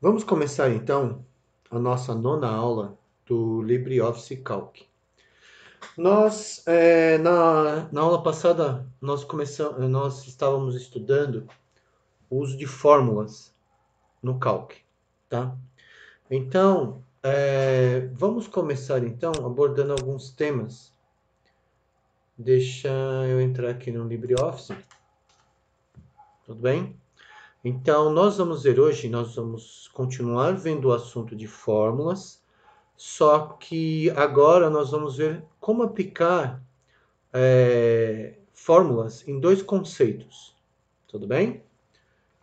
Vamos começar então a nossa nona aula do LibreOffice Calc. Na aula passada, nós estávamos estudando o uso de fórmulas no Calc, tá? Então, vamos começar então abordando alguns temas. Deixa eu entrar aqui no LibreOffice, tudo bem? Então, nós vamos continuar vendo o assunto de fórmulas. Só que agora nós vamos ver como aplicar fórmulas em dois conceitos. Tudo bem?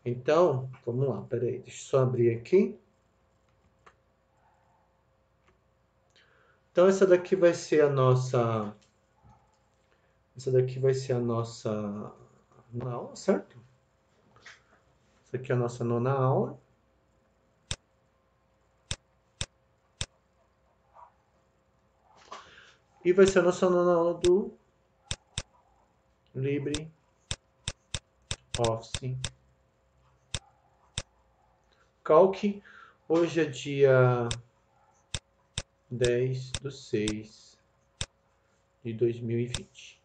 Então, vamos lá. Peraí, deixa eu só abrir aqui. Então, essa daqui vai ser a nossa. Essa daqui vai ser a nossa nona aula, certo? Essa aqui é a nossa nona aula. E vai ser a nossa nona aula do LibreOffice Calc. Hoje é dia 10/6/2020.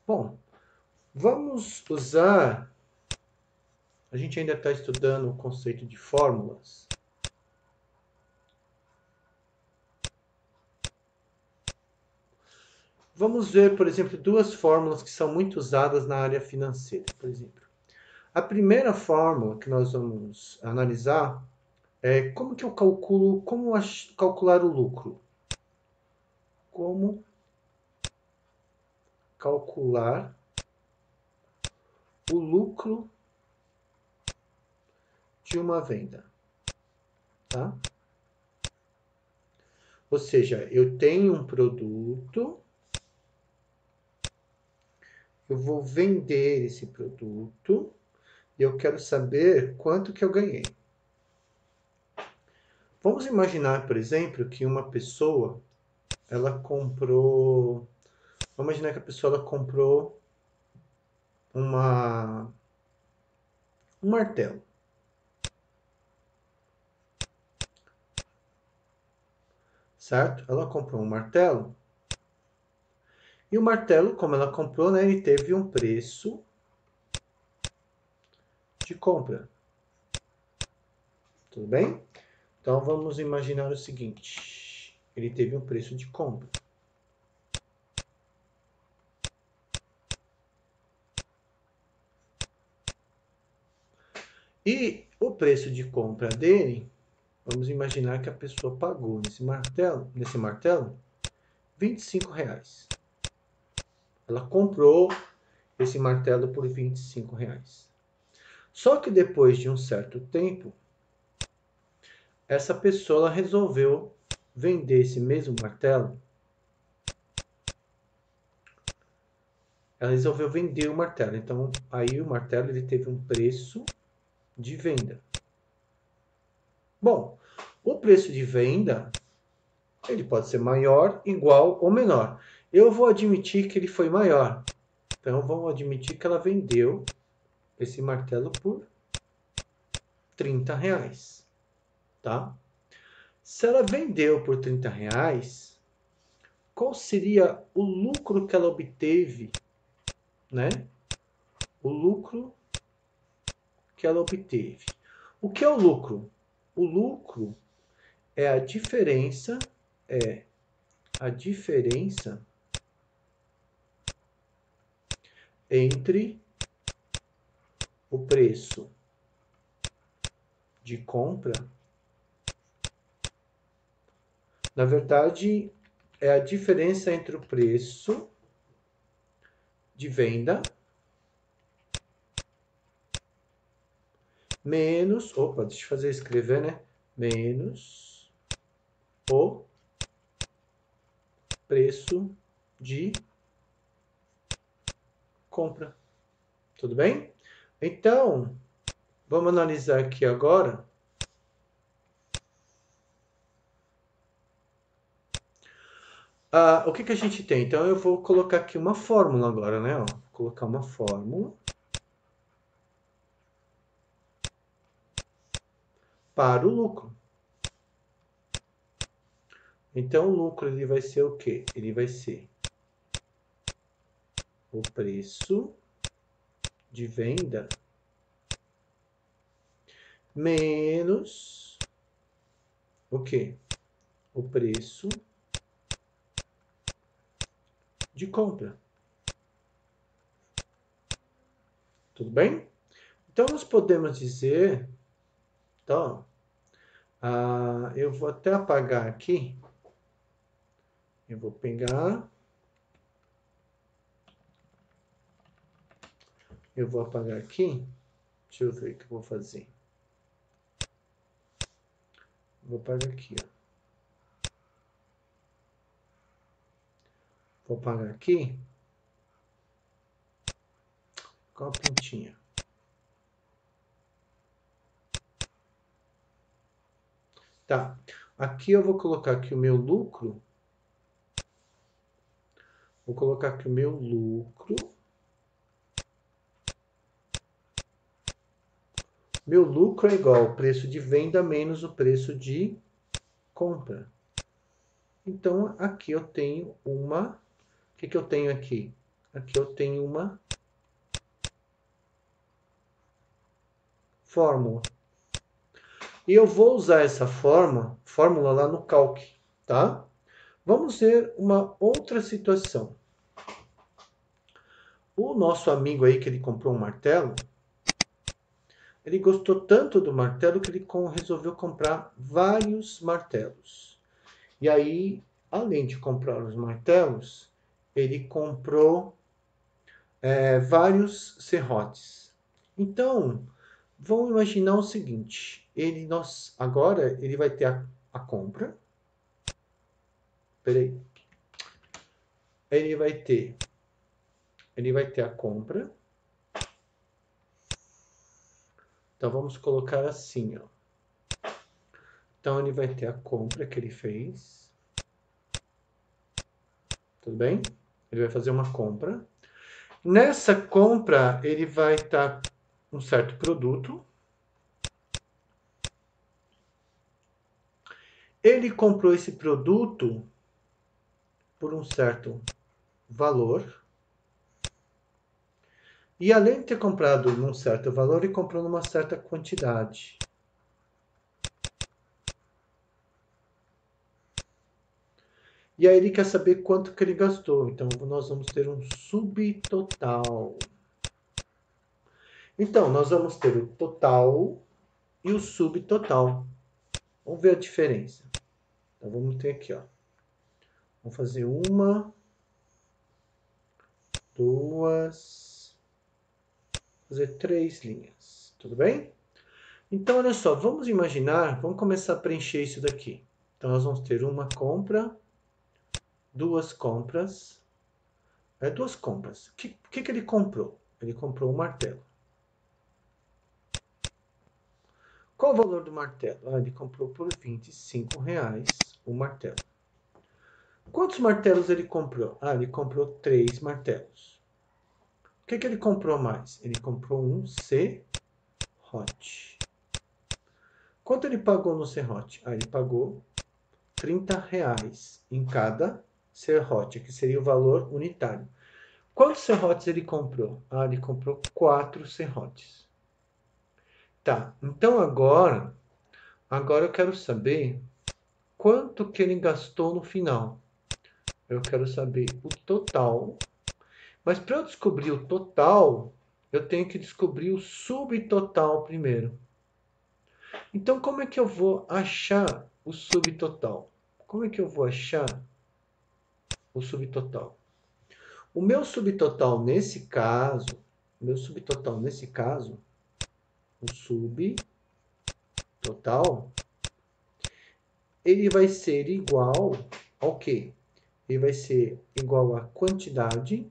Bom, vamos usar. A gente ainda está estudando o conceito de fórmulas. Vamos ver, por exemplo, duas fórmulas que são muito usadas na área financeira. Por exemplo, a primeira fórmula que nós vamos analisar é como que eu calculo, calcular o lucro. Como calcular o lucro de uma venda, tá? Ou seja, eu tenho um produto, eu vou vender esse produto e eu quero saber quanto que eu ganhei. Vamos imaginar, por exemplo, que uma pessoa, ela comprou... Vamos imaginar que a pessoa ela comprou um martelo. Certo? Ela comprou um martelo. E o martelo, como ela comprou, né, ele teve um preço de compra. Tudo bem? Então, vamos imaginar o seguinte. Ele teve um preço de compra. E o preço de compra dele, vamos imaginar que a pessoa pagou nesse martelo R$ 25. Ela comprou esse martelo por R$ 25. Só que depois de um certo tempo, essa pessoa resolveu vender esse mesmo martelo. Ela resolveu vender o martelo. Então, aí o martelo ele teve um preço de venda. Bom, o preço de venda ele pode ser maior, igual ou menor. Eu vou admitir que ele foi maior. Então, vamos admitir que ela vendeu esse martelo por R$ 30, tá? Se ela vendeu por R$ 30, qual seria o lucro que ela obteve, né? O lucro que ela obteve. O que é o lucro? O lucro é a diferença entre o preço de compra. Na verdade, é a diferença entre o preço de venda menos, deixa eu fazer escrever, né? Menos o preço de compra. Tudo bem? Então, vamos analisar aqui agora. O que a gente tem? Então, eu vou colocar aqui uma fórmula agora, né? Vou colocar uma fórmula. para o lucro. Então, o lucro ele vai ser o quê? Ele vai ser o preço de venda menos o quê? O preço de compra. Tudo bem? Então, nós podemos dizer... Então, eu vou até apagar aqui. Eu vou pegar... Eu vou apagar aqui. Deixa eu ver o que eu vou fazer. Vou apagar aqui, ó. Vou apagar aqui. Qual a pontinha? Tá. Aqui eu vou colocar aqui o meu lucro. Vou colocar aqui o meu lucro. Meu lucro é igual ao preço de venda menos o preço de compra. Então, aqui eu tenho uma... O que eu tenho aqui? Aqui eu tenho uma fórmula. E eu vou usar essa fórmula lá no Calc, tá? Vamos ver uma outra situação. O nosso amigo aí que ele comprou um martelo, ele gostou tanto do martelo que ele resolveu comprar vários martelos. E aí, além de comprar os martelos, ele comprou vários serrotes. Então, vamos imaginar o seguinte, agora ele vai ter a compra. Peraí. Ele vai ter a compra. Então, vamos colocar assim, ó. Então, ele vai ter a compra que ele fez. Tudo bem? Ele vai fazer uma compra. Nessa compra, ele vai estar um certo produto. Ele comprou esse produto por um certo valor. E além de ter comprado num certo valor, ele comprou numa certa quantidade. E aí ele quer saber quanto que ele gastou. Então, nós vamos ter um subtotal. Então, nós vamos ter o total e o subtotal. Vamos ver a diferença. Então, vamos ter aqui, ó. Vamos fazer uma, duas, fazer 3 linhas. Tudo bem? Então, olha só, vamos imaginar, vamos começar a preencher isso daqui. Então, nós vamos ter uma compra, duas compras. Duas compras. O que ele comprou? Ele comprou um martelo. Qual o valor do martelo? Ele comprou por R$25 o martelo. Quantos martelos ele comprou? Ele comprou 3 martelos. O que ele comprou mais? Ele comprou um serrote. Quanto ele pagou no serrote? Ele pagou R$30 em cada serrote, que seria o valor unitário. Quantos serrotes ele comprou? Ele comprou 4 serrotes. Tá, então agora eu quero saber quanto que ele gastou no final. Eu quero saber o total. Mas para eu descobrir o total, eu tenho que descobrir o subtotal primeiro. Então, como é que eu vou achar o subtotal? Como é que eu vou achar o subtotal? O meu subtotal nesse caso, o subtotal, ele vai ser igual ao quê? Ele vai ser igual a quantidade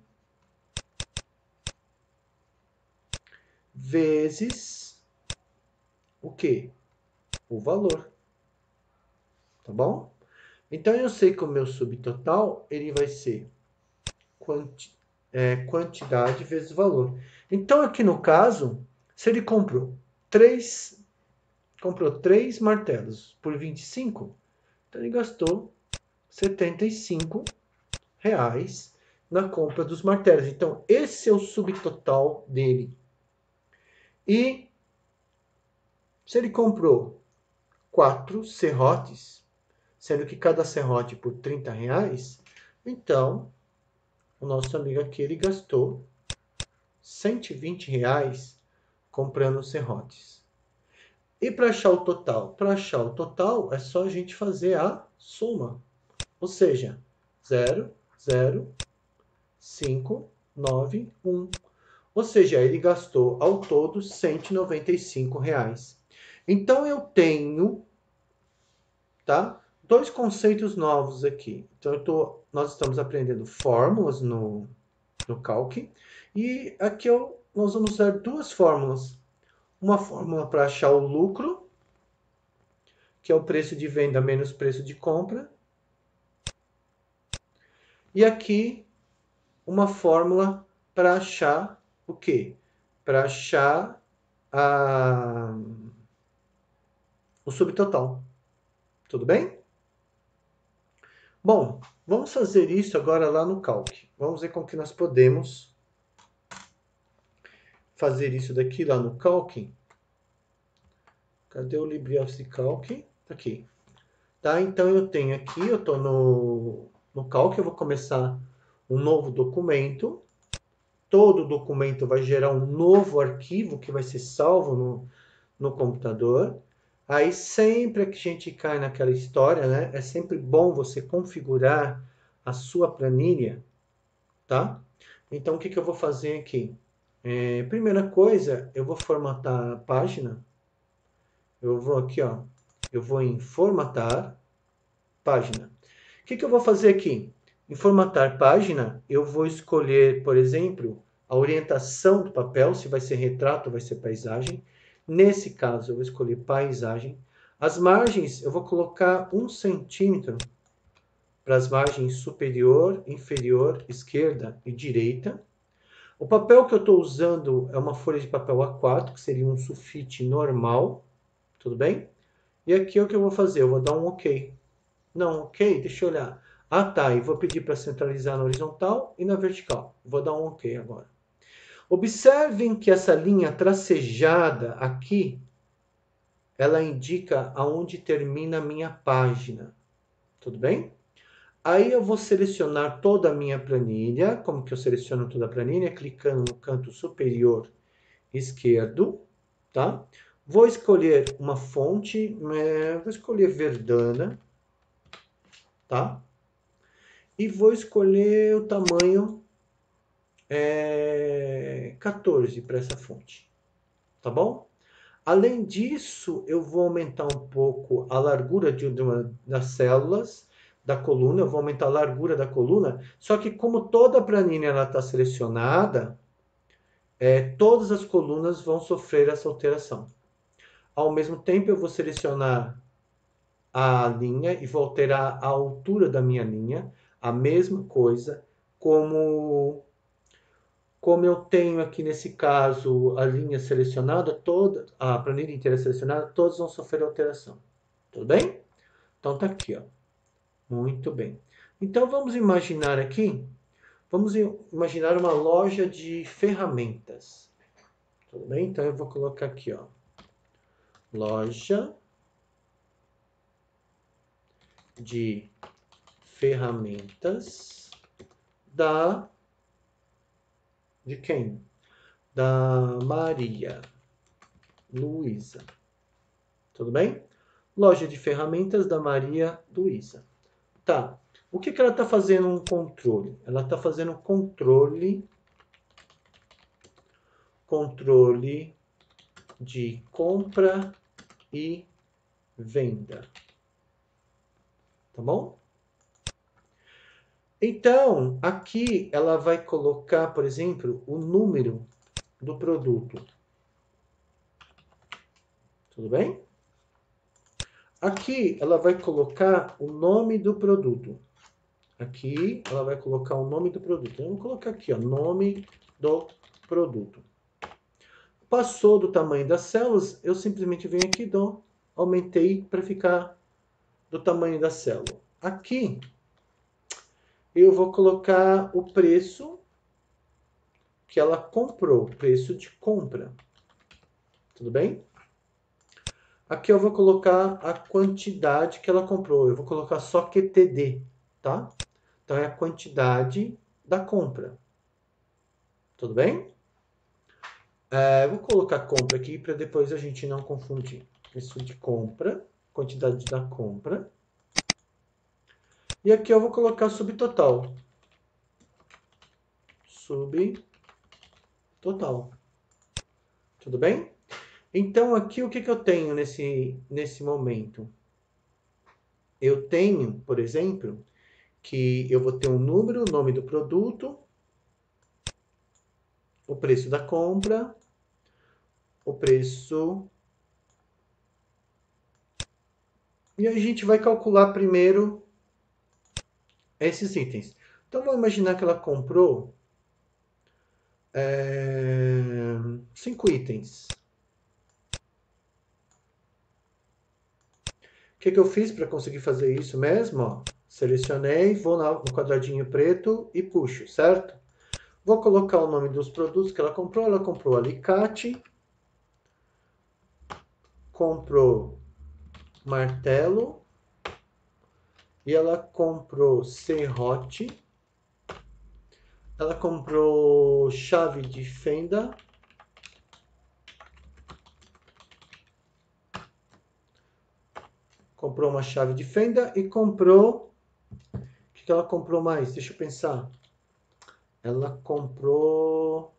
vezes o quê? O valor. Tá bom? Então, eu sei que o meu subtotal, ele vai ser quantidade vezes valor. Então, aqui no caso, se ele comprou 3 comprou 3 martelos por 25, então ele gastou R$ 75 na compra dos martelos. Então, esse é o subtotal dele. E se ele comprou 4 serrotes, sendo que cada serrote por R$ 30, então o nosso amigo aqui ele gastou R$ 120 comprando serrotes. E para achar o total? Para achar o total é só a gente fazer a soma. Ou seja, 0, 0, 5, 9, 1. Ou seja, ele gastou ao todo R$ 195. Então eu tenho, tá? Dois conceitos novos aqui. Então nós estamos aprendendo fórmulas no Calc. E aqui nós vamos usar duas fórmulas. Uma fórmula para achar o lucro, que é o preço de venda menos preço de compra. E aqui uma fórmula para achar o quê? Para achar o subtotal. Tudo bem? Bom, vamos fazer isso agora lá no Calc. Vamos ver como que nós podemos fazer isso daqui lá no Calc. Cadê o LibreOffice Calc? Tá aqui. Tá, então eu tenho aqui, eu estou no Calc, eu vou começar um novo documento. Todo documento vai gerar um novo arquivo que vai ser salvo no computador. Aí sempre que a gente cai naquela história, né? É sempre bom você configurar a sua planilha, tá? Então o que eu vou fazer aqui? Primeira coisa, eu vou formatar a página. Eu vou aqui, ó. Eu vou em formatar página. O que eu vou fazer aqui? Em formatar página, eu vou escolher, por exemplo, a orientação do papel, se vai ser retrato ou vai ser paisagem. Nesse caso, eu vou escolher paisagem. As margens, eu vou colocar 1 centímetro para as margens superior, inferior, esquerda e direita. O papel que eu estou usando é uma folha de papel A4, que seria um sulfite normal, tudo bem? E aqui é o que eu vou fazer, eu vou dar um OK. Não, OK, deixa eu olhar. Ah, tá, e vou pedir para centralizar na horizontal e na vertical. Vou dar um OK agora. Observem que essa linha tracejada aqui, ela indica aonde termina a minha página. Tudo bem? Aí eu vou selecionar toda a minha planilha. Como que eu seleciono toda a planilha? Clicando no canto superior esquerdo, tá? Vou escolher uma fonte, vou escolher Verdana, tá? E vou escolher o tamanho 14 para essa fonte, tá bom? Além disso, eu vou aumentar um pouco a largura das células da coluna, eu vou aumentar a largura da coluna, só que como toda a planilha está selecionada, todas as colunas vão sofrer essa alteração. Ao mesmo tempo, eu vou selecionar a linha e vou alterar a altura da minha linha, a mesma coisa, como eu tenho aqui nesse caso a linha selecionada, toda a planilha inteira selecionada, todos vão sofrer alteração. Tudo bem? Então tá aqui, ó. Muito bem. Então vamos imaginar aqui, vamos imaginar uma loja de ferramentas. Tudo bem? Então eu vou colocar aqui, ó. Loja de ferramentas de quem? Da Maria Luísa. Tudo bem? Loja de ferramentas da Maria Luísa. Tá. O que ela está fazendo um controle? Ela está fazendo controle de compra e venda. Tá bom? Então, aqui ela vai colocar, por exemplo, o número do produto. Tudo bem? Aqui ela vai colocar o nome do produto. Aqui ela vai colocar o nome do produto. Eu vou colocar aqui, ó, nome do produto. Passou do tamanho das células, eu simplesmente venho aqui e aumentei para ficar do tamanho da célula. Aqui, eu vou colocar o preço que ela comprou, preço de compra. Tudo bem? Aqui eu vou colocar a quantidade que ela comprou. Eu vou colocar só QTD, tá? Então é a quantidade da compra. Tudo bem? Vou colocar compra aqui para depois a gente não confundir. Preço de compra, quantidade da compra. E aqui eu vou colocar subtotal. Subtotal. Tudo bem? Então aqui o que eu tenho nesse momento? Eu tenho, por exemplo, que eu vou ter um número, o nome do produto, o preço da compra, o preço. E a gente vai calcular primeiro esses itens. Então vamos imaginar que ela comprou 5 itens. O que eu fiz para conseguir fazer isso mesmo? Ó, selecionei, vou no quadradinho preto e puxo, certo? Vou colocar o nome dos produtos que ela comprou. Ela comprou alicate, comprou martelo e ela comprou serrote. Ela comprou chave de fenda. Comprou uma chave de fenda e comprou... O que ela comprou mais? Deixa eu pensar. Ela comprou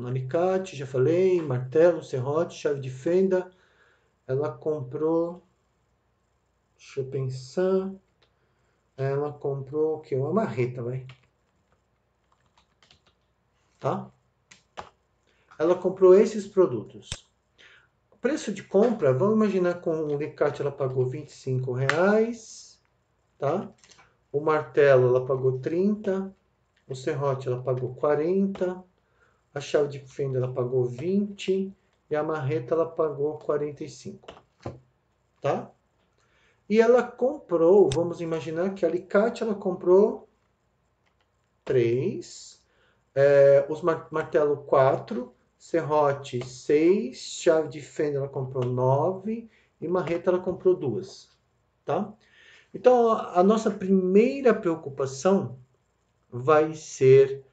alicate, já falei, martelo, serrote, chave de fenda. Ela comprou... Deixa eu pensar. Ela comprou o quê? Uma marreta, vai. Tá? Ela comprou esses produtos. O preço de compra, vamos imaginar com o alicate ela pagou R$25, tá? O martelo ela pagou 30, o serrote ela pagou 40, a chave de fenda ela pagou 20 e a marreta ela pagou 45, tá? E ela comprou, vamos imaginar que a alicate ela comprou 3, os martelo 4, serrote 6, chave de fenda ela comprou 9 e marreta ela comprou 2, tá? Então a nossa primeira preocupação vai ser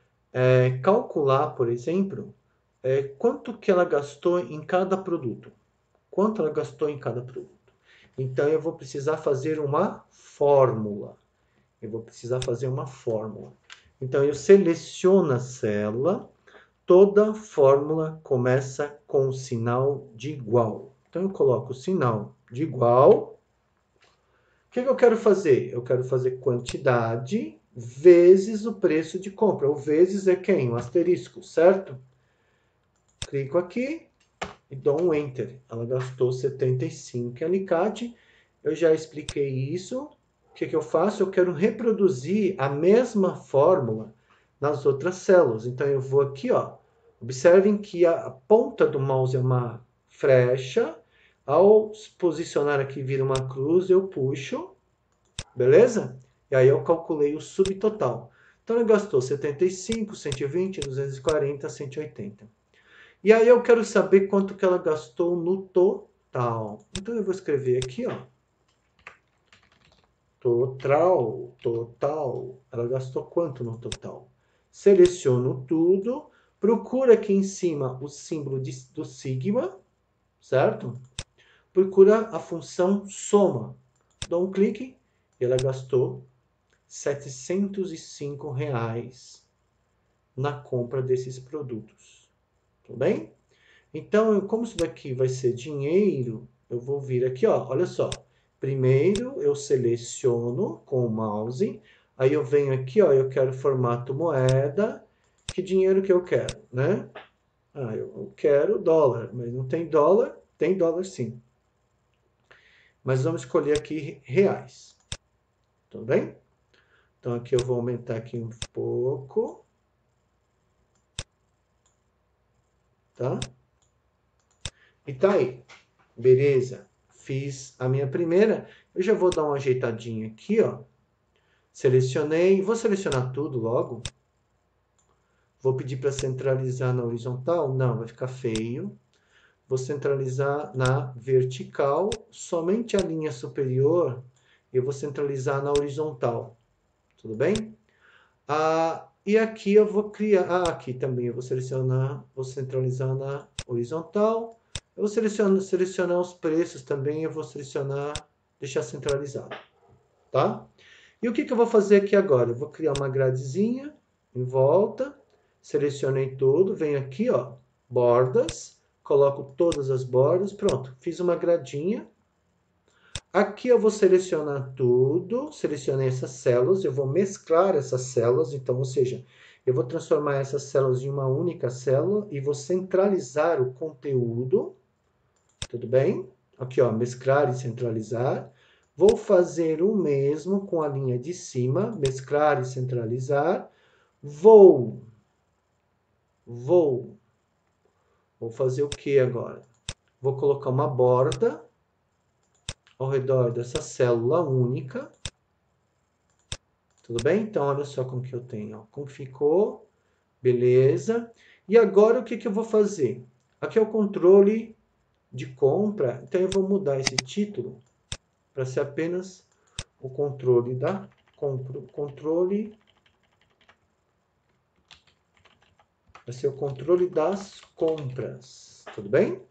calcular, por exemplo, quanto que ela gastou em cada produto. Quanto ela gastou em cada produto. Então eu vou precisar fazer uma fórmula. Então eu seleciono a célula. Toda fórmula começa com o sinal de igual. Então eu coloco o sinal de igual. O que eu quero fazer? Eu quero fazer quantidade vezes o preço de compra. O vezes é quem? O asterisco, certo? Clico aqui e dou um Enter. Ela gastou 75 em alicate. Eu já expliquei isso. O que eu faço? Eu quero reproduzir a mesma fórmula nas outras células. Então eu vou aqui, ó. Observem que a ponta do mouse é uma flecha. Ao posicionar aqui vira uma cruz, eu puxo. Beleza? E aí eu calculei o subtotal. Então ele gastou 75, 120, 240, 180. E aí eu quero saber quanto que ela gastou no total. Então eu vou escrever aqui, ó. Total. Ela gastou quanto no total? Seleciono tudo. Procura aqui em cima o símbolo do sigma, certo? Procura a função soma. Dou um clique e ela gastou R$705 na compra desses produtos. Tudo bem? Então, como isso daqui vai ser dinheiro, eu vou vir aqui, ó, olha só. Primeiro eu seleciono com o mouse, aí eu venho aqui, ó, eu quero formato moeda. Que dinheiro que eu quero, né? Eu quero dólar, mas não tem dólar? Tem dólar sim. Mas vamos escolher aqui reais. Tudo bem? Então aqui eu vou aumentar aqui um pouco. tá? E tá aí. Beleza. Fiz a minha primeira. Eu já vou dar uma ajeitadinha aqui, ó. Selecionei. Vou selecionar tudo logo. Vou pedir para centralizar na horizontal? Não, vai ficar feio. Vou centralizar na vertical. Somente a linha superior eu vou centralizar na horizontal. Tudo bem? E aqui eu vou criar. Aqui também eu vou selecionar, vou centralizar na horizontal. Eu vou selecionar os preços também, eu vou selecionar, deixar centralizado, tá? E o que eu vou fazer aqui agora? Eu vou criar uma gradezinha em volta, selecionei tudo, venho aqui, ó, bordas, coloco todas as bordas, pronto, fiz uma gradinha. Aqui eu vou selecionar tudo, selecionei essas células, eu vou mesclar essas células, então, ou seja, eu vou transformar essas células em uma única célula e vou centralizar o conteúdo, tudo bem? Aqui, ó, mesclar e centralizar. Vou fazer o mesmo com a linha de cima, mesclar e centralizar. Vou fazer o que agora? Vou colocar uma borda ao redor dessa célula única. Tudo bem? Então, olha só como que eu tenho. Ó. Como ficou. Beleza. E agora, o que eu vou fazer? Aqui é o controle de compra. Então, eu vou mudar esse título para ser apenas o controle da compra. Controle. Vai ser o controle das compras. Tudo bem?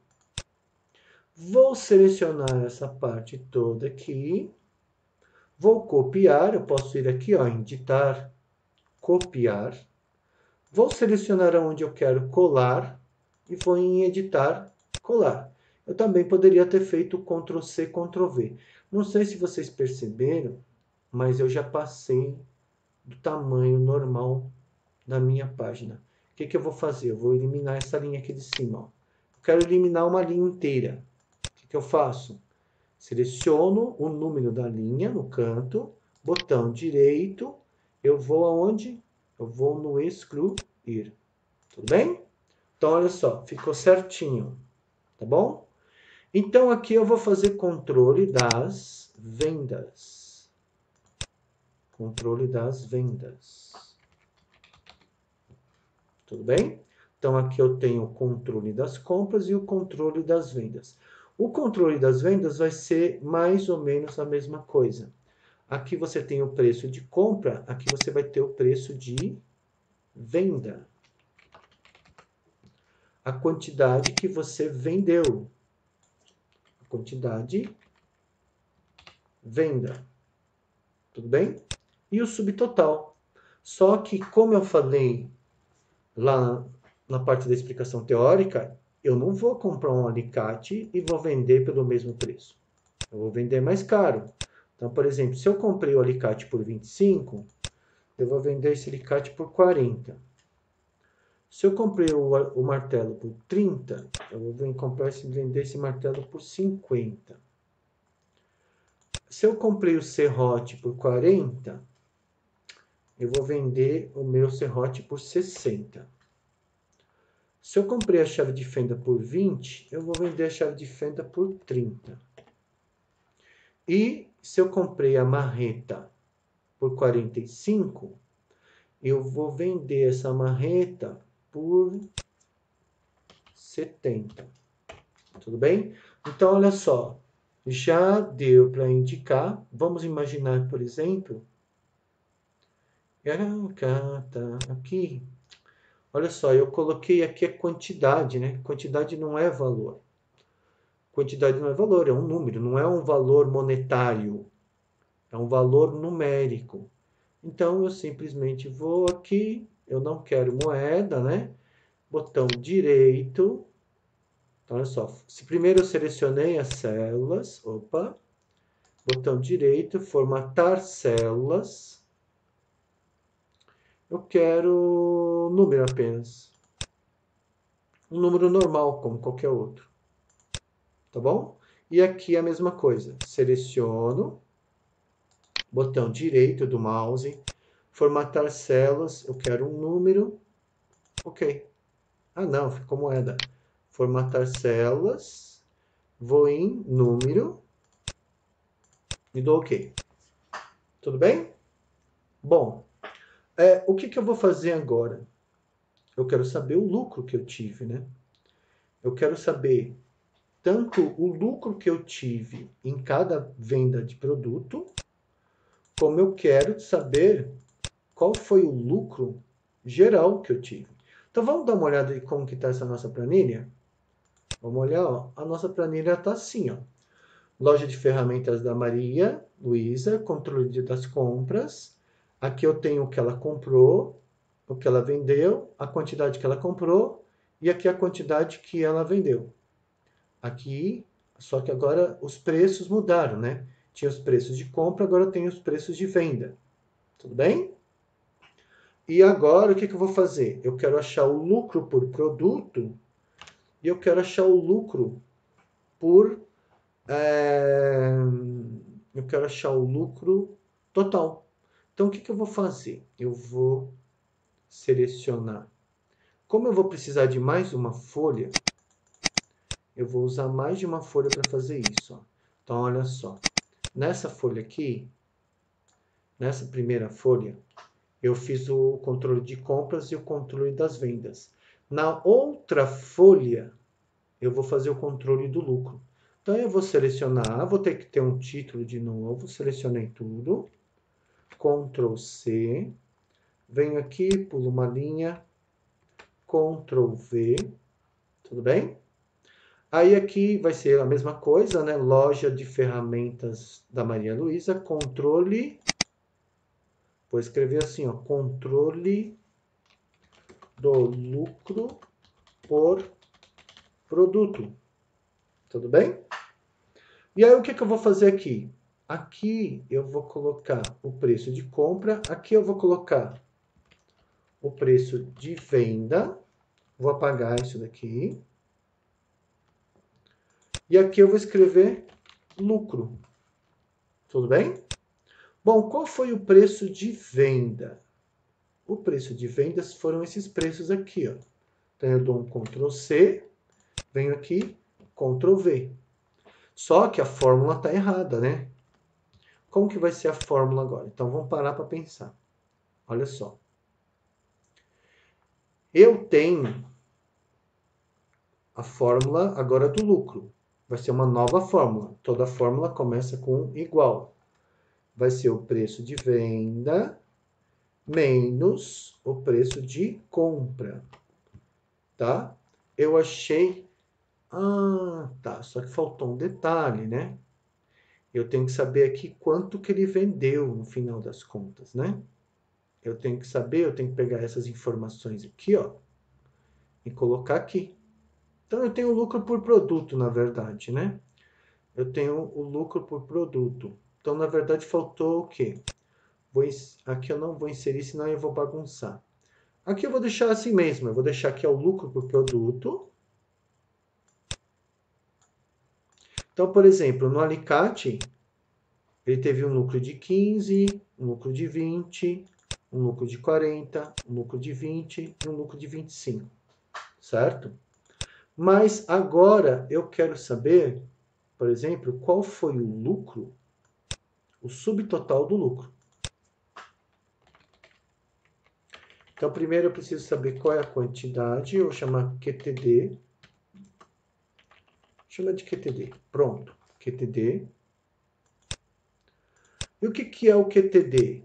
Vou selecionar essa parte toda aqui. Vou copiar. Eu posso ir aqui, ó, em editar, copiar. Vou selecionar onde eu quero colar e vou em editar, colar. Eu também poderia ter feito Ctrl C, Ctrl V. Não sei se vocês perceberam, mas eu já passei do tamanho normal da minha página. O que eu vou fazer? Eu vou eliminar essa linha aqui de cima. Ó. Eu quero eliminar uma linha inteira. O que eu faço? Seleciono o número da linha no canto, botão direito, eu vou aonde? Eu vou no excluir. Tudo bem? Então, olha só, ficou certinho, tá bom? Então, aqui eu vou fazer controle das vendas. Controle das vendas. Tudo bem? Então, aqui eu tenho o controle das compras e o controle das vendas. O controle das vendas vai ser mais ou menos a mesma coisa. Aqui você tem o preço de compra, aqui você vai ter o preço de venda. A quantidade que você vendeu. A quantidade venda. Tudo bem? E o subtotal. Só que, como eu falei lá na parte da explicação teórica, eu não vou comprar um alicate e vou vender pelo mesmo preço. Eu vou vender mais caro. Então, por exemplo, se eu comprei o alicate por 25, eu vou vender esse alicate por 40. Se eu comprei o martelo por 30, eu vou vender esse martelo por 50. Se eu comprei o serrote por 40, eu vou vender o meu serrote por 60. Se eu comprei a chave de fenda por 20, eu vou vender a chave de fenda por 30. E se eu comprei a marreta por 45, eu vou vender essa marreta por 70. Tudo bem? Então, olha só. Já deu para indicar. Vamos imaginar, por exemplo. Aqui. Olha só, eu coloquei aqui a quantidade, né? Quantidade não é valor. Quantidade não é valor, é um número, não é um valor monetário. É um valor numérico. Então, eu simplesmente vou aqui, eu não quero moeda, né? Botão direito. Então, olha só, se primeiro eu selecionei as células, opa, botão direito, formatar células. Eu quero número apenas. Um número normal, como qualquer outro. Tá bom? E aqui a mesma coisa. Seleciono, botão direito do mouse, formatar células, eu quero um número. Ok. Ah, não, ficou moeda. formatar células, vou em número e dou OK. Tudo bem? Bom, o que eu vou fazer agora? Eu quero saber o lucro que eu tive, né? Eu quero saber tanto o lucro que eu tive em cada venda de produto, como eu quero saber qual foi o lucro geral que eu tive. Então vamos dar uma olhada em como que está essa nossa planilha? Vamos olhar, ó. A nossa planilha está assim, ó. Loja de ferramentas da Maria Luísa, controle das compras. Aqui eu tenho o que ela comprou, o que ela vendeu, a quantidade que ela comprou e aqui a quantidade que ela vendeu. Aqui, só que agora os preços mudaram, né? Tinha os preços de compra, agora tem os preços de venda. Tudo bem? E agora o que eu vou fazer? Eu quero achar o lucro por produto e eu quero achar o lucro por eu quero achar o lucro total. Então, o que eu vou fazer? Eu vou selecionar. Como eu vou precisar de mais uma folha, eu vou usar mais de uma folha para fazer isso. Ó. Então, olha só. Nessa folha aqui, nessa primeira folha, eu fiz o controle de compras e o controle das vendas. Na outra folha, eu vou fazer o controle do lucro. Então, eu vou selecionar, vou ter que ter um título de novo, selecionei tudo, Ctrl C, venho aqui, pulo uma linha, Ctrl V, tudo bem? Aí aqui vai ser a mesma coisa, né? Loja de ferramentas da Maria Luísa, controle, vou escrever assim, ó, controle do lucro por produto, tudo bem? E aí, o que eu vou fazer aqui? Aqui eu vou colocar o preço de compra, aqui eu vou colocar o preço de venda, vou apagar isso daqui. E aqui eu vou escrever lucro, tudo bem? Bom, qual foi o preço de venda? O preço de vendas foram esses preços aqui, ó. Então, eu dou um Ctrl C, venho aqui, Ctrl V. Só que a fórmula está errada, né? Como que vai ser a fórmula agora? Então, vamos parar para pensar. Olha só. Eu tenho a fórmula agora do lucro. Vai ser uma nova fórmula. Toda fórmula começa com igual. Vai ser o preço de venda menos o preço de compra. Tá? Eu achei... Ah, tá. Só que faltou um detalhe, né? Eu tenho que saber aqui quanto que ele vendeu no final das contas, né? Eu tenho que saber, eu tenho que pegar essas informações aqui, ó, e colocar aqui. Então, eu tenho o lucro por produto, na verdade, né? Eu tenho o lucro por produto. Então, na verdade, faltou o quê? Aqui eu não vou inserir, senão eu vou bagunçar. Aqui eu vou deixar assim mesmo. Eu vou deixar aqui o lucro por produto. Então, por exemplo, no alicate, ele teve um lucro de 15, um lucro de 20, um lucro de 40, um lucro de 20 e um lucro de 25. Certo? Mas agora eu quero saber, por exemplo, qual foi o lucro, o subtotal do lucro. Então, primeiro eu preciso saber qual é a quantidade, eu vou chamar QTD. Chama de QTD. Pronto, QTD. E o que é o QTD?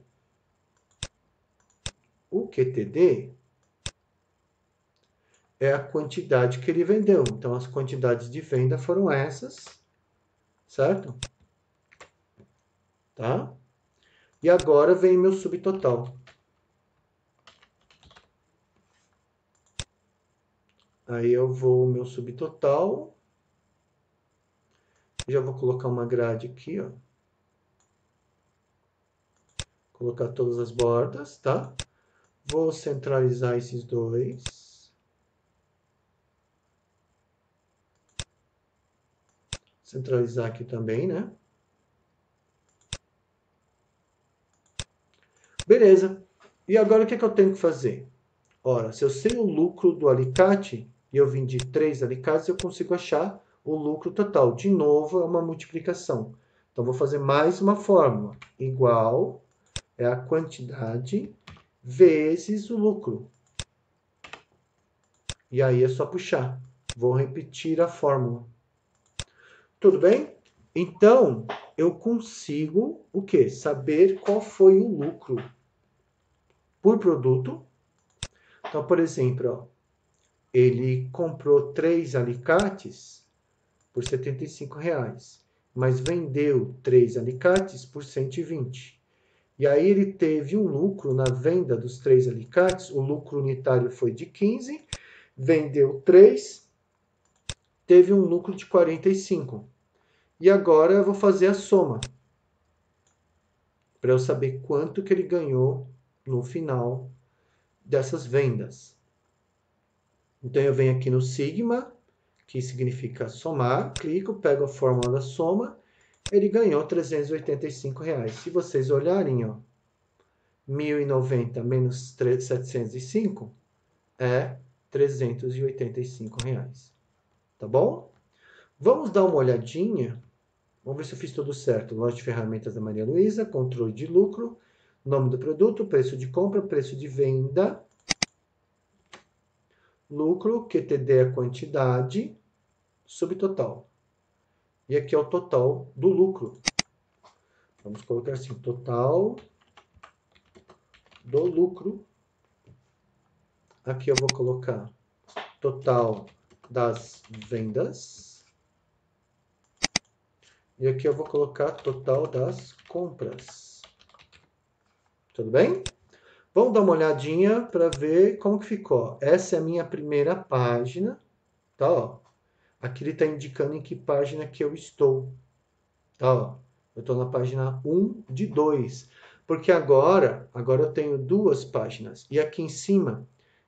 O QTD é a quantidade que ele vendeu. Então, as quantidades de venda foram essas, certo? Tá? E agora vem meu subtotal. Aí eu vou meu subtotal. Já vou colocar uma grade aqui, ó. Colocar todas as bordas, tá? Vou centralizar esses dois. Centralizar aqui também, né? Beleza. E agora o que eu tenho que fazer? Ora, se eu sei o lucro do alicate, e eu vendi 3 alicates, eu consigo achar o lucro total. De novo, é uma multiplicação. Então, vou fazer mais uma fórmula. Igual é a quantidade vezes o lucro. E aí é só puxar. Vou repetir a fórmula. Tudo bem? Então, eu consigo o quê? Saber qual foi o lucro por produto. Então, por exemplo, ó, ele comprou 3 alicates por R$ 75, mas vendeu 3 alicates por 120. E aí ele teve um lucro na venda dos 3 alicates, o lucro unitário foi de 15, vendeu 3, teve um lucro de 45. E agora eu vou fazer a soma, para eu saber quanto que ele ganhou no final dessas vendas. Então eu venho aqui no sigma, que significa somar, clico, pego a fórmula da soma, ele ganhou R$ 385. Se vocês olharem, ó, 1.090 menos 705 é R$ 385. Tá bom? Vamos dar uma olhadinha. Vamos ver se eu fiz tudo certo. Loja de ferramentas da Maria Luísa, controle de lucro, nome do produto, preço de compra, preço de venda, lucro, QTD é a quantidade, subtotal. E aqui é o total do lucro. Vamos colocar assim, total do lucro. Aqui eu vou colocar total das vendas. E aqui eu vou colocar total das compras. Tudo bem? Vamos dar uma olhadinha para ver como que ficou. Essa é a minha primeira página. Tá, ó. Aqui ele está indicando em que página que eu estou. Tá, ó. Eu estou na página 1 de 2. Porque agora eu tenho 2 páginas. E aqui em cima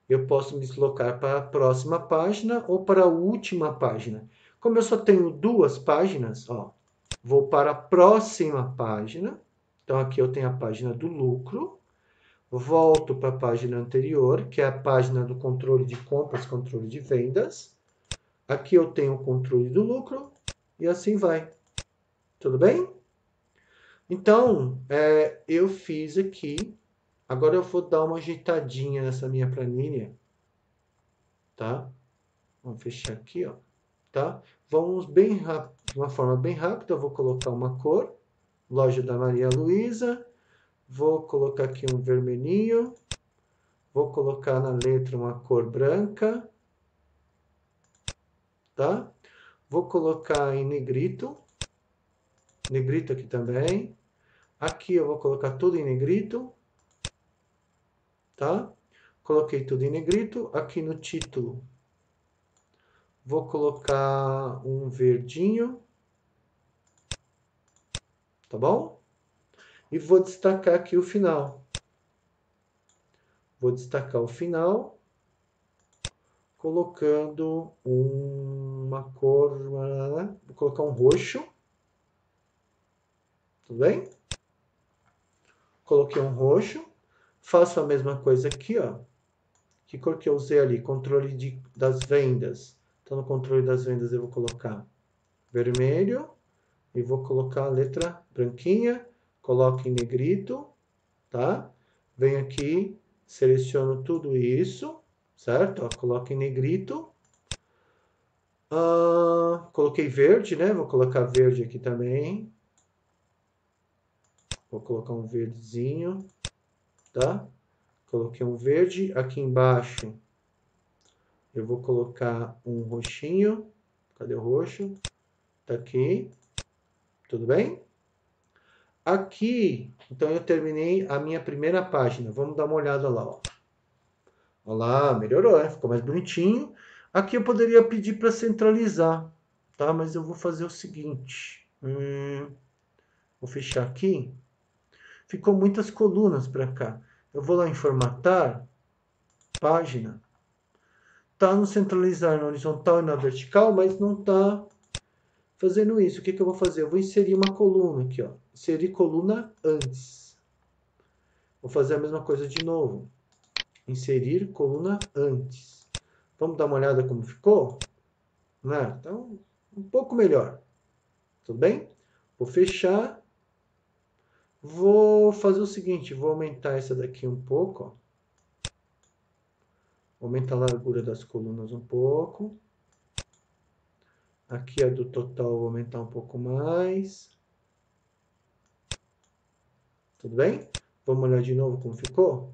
eu posso me deslocar para a próxima página ou para a última página. Como eu só tenho 2 páginas, ó, vou para a próxima página. Então, aqui eu tenho a página do lucro. Volto para a página anterior, que é a página do controle de compras, controle de vendas. Aqui eu tenho o controle do lucro e assim vai. Tudo bem? Então, eu fiz aqui. Agora eu vou dar uma ajeitadinha nessa minha planilha. Tá? Vamos fechar aqui, ó. Tá? Vamos bem rápido, de uma forma bem rápida. Eu vou colocar uma cor. Loja da Maria Luísa. Vou colocar aqui um vermelhinho. Vou colocar na letra uma cor branca. Tá? Vou colocar em negrito. Negrito aqui também. Aqui eu vou colocar tudo em negrito. Tá? Coloquei tudo em negrito. Aqui no título, vou colocar um verdinho. Tá bom? E vou destacar aqui o final. Vou destacar o final, colocando uma cor, vou colocar um roxo. Tudo bem? Coloquei um roxo. Faço a mesma coisa aqui, ó. Que cor que eu usei ali? Controle das vendas. Então, no controle das vendas eu vou colocar vermelho. E vou colocar a letra branquinha. Coloco em negrito, tá? Venho aqui, seleciono tudo isso, certo? Ó, coloco em negrito. Coloquei verde, né? Vou colocar verde aqui também. Vou colocar um verdezinho, tá? Coloquei um verde. Aqui embaixo eu vou colocar um roxinho. Cadê o roxo? Tá aqui. Tudo bem? Aqui, então eu terminei a minha primeira página. Vamos dar uma olhada lá, ó. Olha lá, melhorou, né? Ficou mais bonitinho. Aqui eu poderia pedir para centralizar, tá? Mas eu vou fazer o seguinte. Vou fechar aqui. Ficou muitas colunas para cá. Eu vou lá em formatar, página. Tá no centralizar na horizontal e na vertical, mas não tá fazendo isso. O que eu vou fazer? Eu vou inserir uma coluna aqui, ó. Inserir coluna antes. Vou fazer a mesma coisa de novo. Inserir coluna antes. Vamos dar uma olhada como ficou? Né? Então, um pouco melhor. Tudo bem? Vou fechar. Vou fazer o seguinte, vou aumentar essa daqui um pouco, ó. Aumentar a largura das colunas um pouco. Aqui a do total vou aumentar um pouco mais. Tudo bem? Vamos olhar de novo como ficou?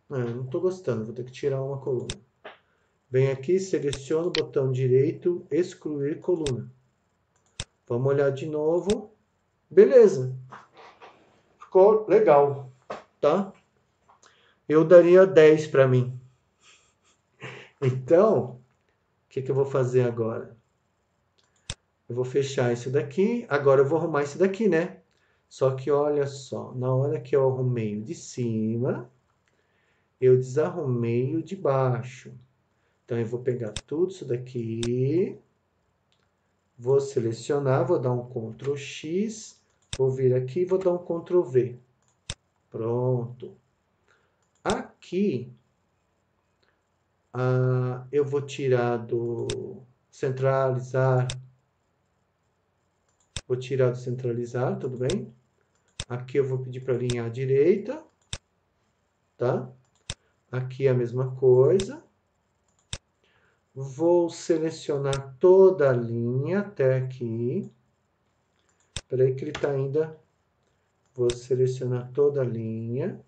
Não estou gostando, vou ter que tirar uma coluna. Venho aqui, seleciono o botão direito, excluir coluna. Vamos olhar de novo. Beleza. Ficou legal, tá? Eu daria 10 para mim. Então, o que eu vou fazer agora? Eu vou fechar isso daqui. Agora eu vou arrumar isso daqui, né? Só que olha só, na hora que eu arrumei o de cima, eu desarrumei o de baixo. Então eu vou pegar tudo isso daqui, vou selecionar, vou dar um Ctrl X, vou vir aqui e vou dar um Ctrl V. Pronto. Aqui, eu vou tirar do centralizar. Vou tirar do centralizar, tudo bem? Aqui eu vou pedir para alinhar à direita, tá? Aqui é a mesma coisa. Vou selecionar toda a linha até aqui. Espera aí que ele está ainda. Vou selecionar toda a linha.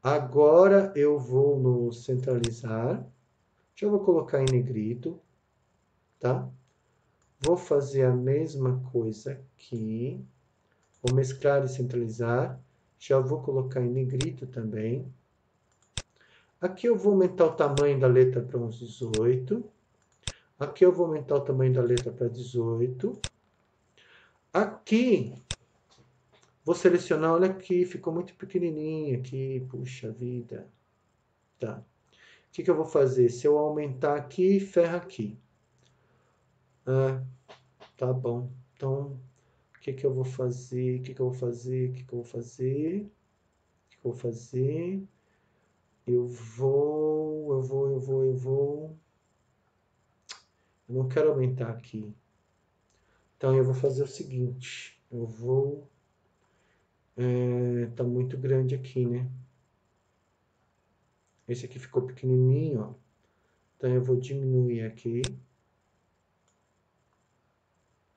Agora eu vou no centralizar. Já vou colocar em negrito, tá? Vou fazer a mesma coisa aqui. Vou mesclar e centralizar. Já vou colocar em negrito também. Aqui eu vou aumentar o tamanho da letra para uns 18. Aqui eu vou aumentar o tamanho da letra para 18. Aqui, vou selecionar, olha aqui, ficou muito pequenininho aqui, puxa vida. Tá. O que eu vou fazer? Se eu aumentar aqui, ferra aqui. Tá bom. Então, o que eu vou fazer? O que eu vou fazer? O que eu vou fazer? O que eu vou fazer? Eu não quero aumentar aqui. Então, eu vou fazer o seguinte. Tá muito grande aqui, né? Esse aqui ficou pequenininho, ó. Então, eu vou diminuir aqui.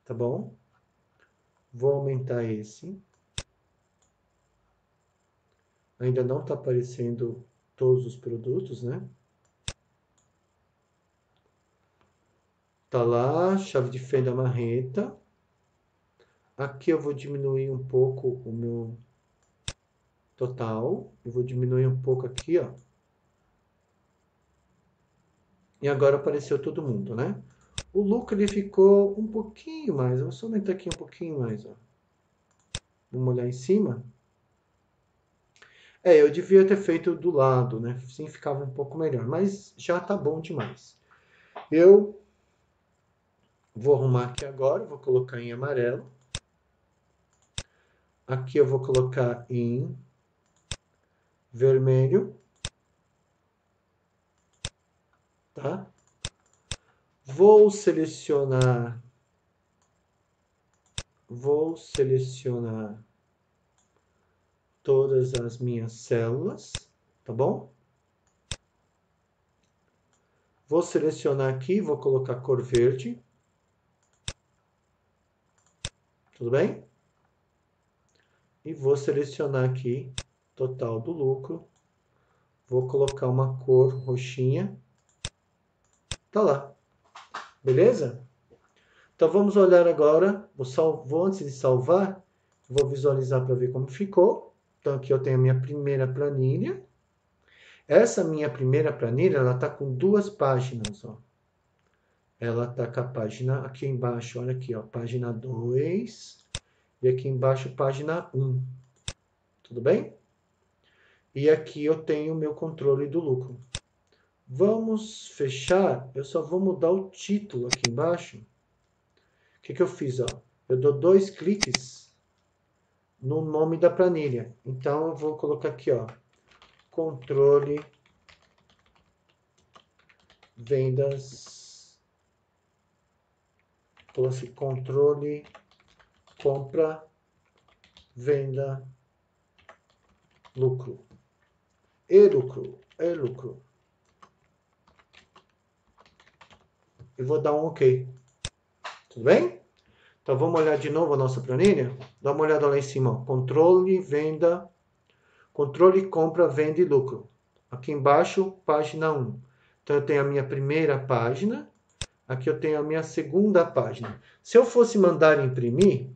Tá bom? Vou aumentar esse. Ainda não tá aparecendo todos os produtos, né? Tá lá, chave de fenda marreta. Aqui eu vou diminuir um pouco o meu total. Eu vou diminuir um pouco aqui, ó. E agora apareceu todo mundo, né? O lucro ele ficou um pouquinho mais. Eu vou só aumentar aqui um pouquinho mais, ó. Vamos olhar em cima. Eu devia ter feito do lado, né? Sim, ficava um pouco melhor. Mas já tá bom demais. Eu vou arrumar aqui agora. Vou colocar em amarelo. Aqui eu vou colocar em vermelho. Tá? Vou selecionar todas as minhas células, tá bom? Vou selecionar aqui, vou colocar cor verde. Tudo bem? E vou selecionar aqui total do lucro. Vou colocar uma cor roxinha. Tá lá. Beleza? Então vamos olhar agora. Vou antes de salvar, vou visualizar para ver como ficou. Então aqui eu tenho a minha primeira planilha. Essa minha primeira planilha, ela tá com 2 páginas, ó. Ela tá com a página aqui embaixo, olha aqui, ó, página 2 e aqui embaixo página 1. Tudo bem? E aqui eu tenho o meu controle do lucro. Vamos fechar, eu só vou mudar o título aqui embaixo. O que eu fiz, ó? Eu dou 2 cliques no nome da planilha. Então eu vou colocar aqui, ó, controle vendas, plus controle, compra, venda, lucro. E lucro, e lucro. E vou dar um OK. Tudo bem? Então, vamos olhar de novo a nossa planilha? Dá uma olhada lá em cima. Ó. Controle, venda, controle, compra, venda e lucro. Aqui embaixo, página 1. Então, eu tenho a minha primeira página. Aqui eu tenho a minha segunda página. Se eu fosse mandar imprimir,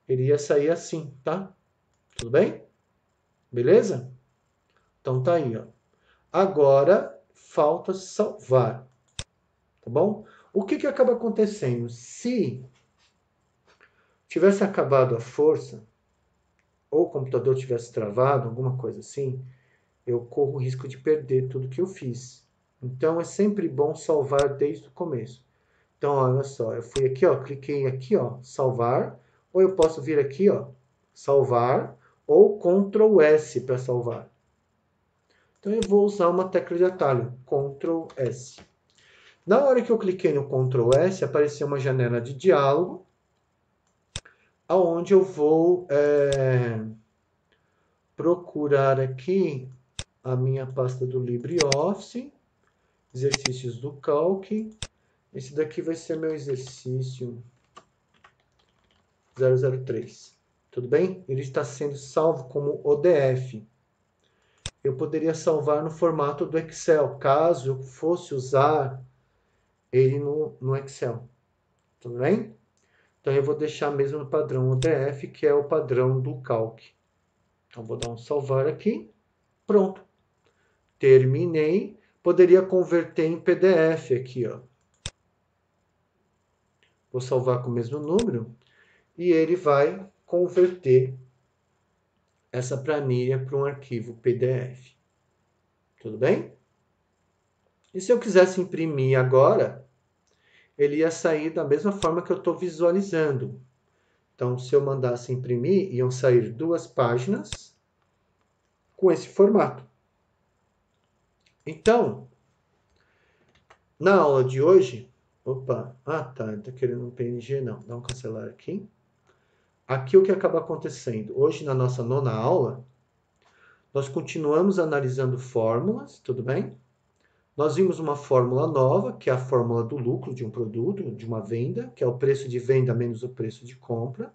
ele ia sair assim, tá? Tudo bem? Beleza? Então, tá aí, ó. Agora, falta salvar. Tá bom? O que acaba acontecendo? Se tivesse acabado a força, ou o computador tivesse travado, alguma coisa assim, eu corro o risco de perder tudo que eu fiz. Então, é sempre bom salvar desde o começo. Então, olha só, eu fui aqui, ó, cliquei aqui, ó, salvar, ou eu posso vir aqui, ó, salvar, ou Ctrl S para salvar. Então, eu vou usar uma tecla de atalho, Ctrl S. Na hora que eu cliquei no Ctrl S, apareceu uma janela de diálogo, aonde eu vou procurar aqui a minha pasta do LibreOffice, exercícios do Calc. Esse daqui vai ser meu exercício 003. Tudo bem? Ele está sendo salvo como ODF. Eu poderia salvar no formato do Excel, caso eu fosse usar ele no Excel. Tudo bem? Então, eu vou deixar mesmo no padrão ODF, que é o padrão do Calc. Então, vou dar um salvar aqui. Pronto. Terminei. Poderia converter em PDF aqui, ó. Vou salvar com o mesmo número. E ele vai converter essa planilha para um arquivo PDF. Tudo bem? E se eu quisesse imprimir agora, ele ia sair da mesma forma que eu estou visualizando. Então, se eu mandasse imprimir, iam sair 2 páginas com esse formato. Então, na aula de hoje... Opa, tá, está querendo um PNG? Não, dá um cancelar aqui. Aqui o que acaba acontecendo? Hoje, na nossa 9ª aula, nós continuamos analisando fórmulas, tudo bem? Nós vimos uma fórmula nova, que é a fórmula do lucro de um produto, de uma venda, que é o preço de venda menos o preço de compra.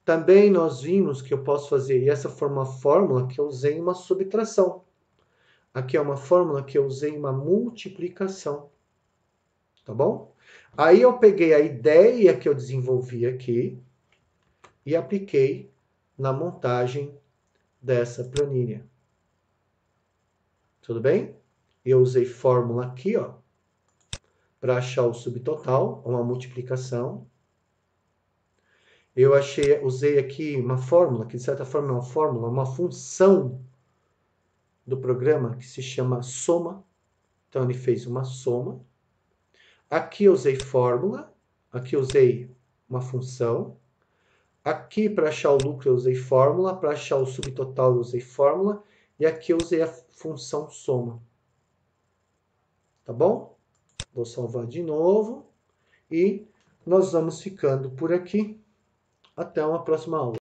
Também nós vimos que eu posso fazer, e essa foi uma fórmula que eu usei uma subtração. Aqui é uma fórmula que eu usei uma multiplicação. Tá bom? Aí eu peguei a ideia que eu desenvolvi aqui e apliquei na montagem dessa planilha. Tudo bem? Eu usei fórmula aqui, ó, para achar o subtotal, uma multiplicação. Eu usei aqui uma fórmula, que de certa forma é uma fórmula, uma função do programa que se chama soma. Então, ele fez uma soma. Aqui eu usei fórmula, aqui eu usei uma função. Aqui, para achar o lucro, eu usei fórmula. Para achar o subtotal, eu usei fórmula. E aqui eu usei a função soma. Tá bom? Vou salvar de novo. E nós vamos ficando por aqui. Até uma próxima aula.